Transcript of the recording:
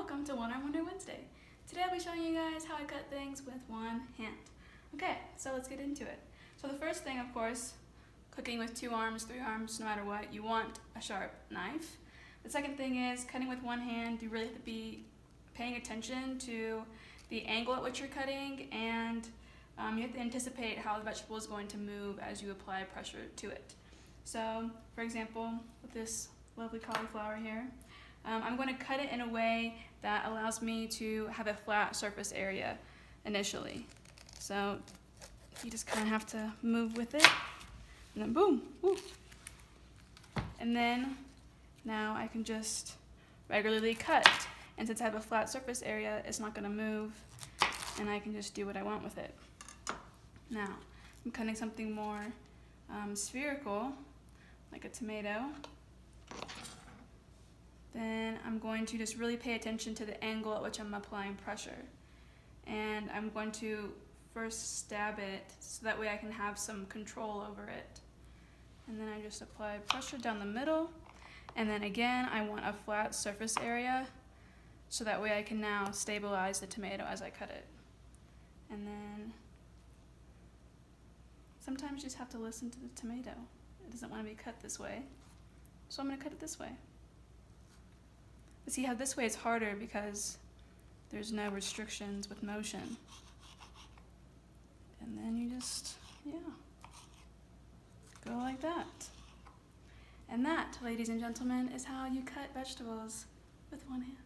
welcome to One Arm Wonder Wednesday. Today I'll be showing you guys how I cut things with one hand. Okay, so let's get into it. So the first thing, of course, cooking with 2 arms, 3 arms, no matter what, you want a sharp knife. The second thing is cutting with one hand, you really have to be paying attention to the angle at which you're cutting, and you have to anticipate how the vegetable is going to move as you apply pressure to it. So, for example, with this lovely cauliflower here, I'm going to cut it in a way that allows me to have a flat surface area initially. So you just kind of have to move with it, and then boom, woo. And then now I can just regularly cut. And since I have a flat surface area, it's not going to move, and I can just do what I want with it. Now, I'm cutting something more spherical, like a tomato. Then I'm going to just really pay attention to the angle at which I'm applying pressure. And I'm going to first stab it so that way I can have some control over it. And then I just apply pressure down the middle. And then again, I want a flat surface area so that way I can now stabilize the tomato as I cut it. And then sometimes you just have to listen to the tomato. It doesn't want to be cut this way, so I'm going to cut it this way. But see how this way it's harder because there's no restrictions with motion. And then you just, go like that. And that, ladies and gentlemen, is how you cut vegetables with one hand.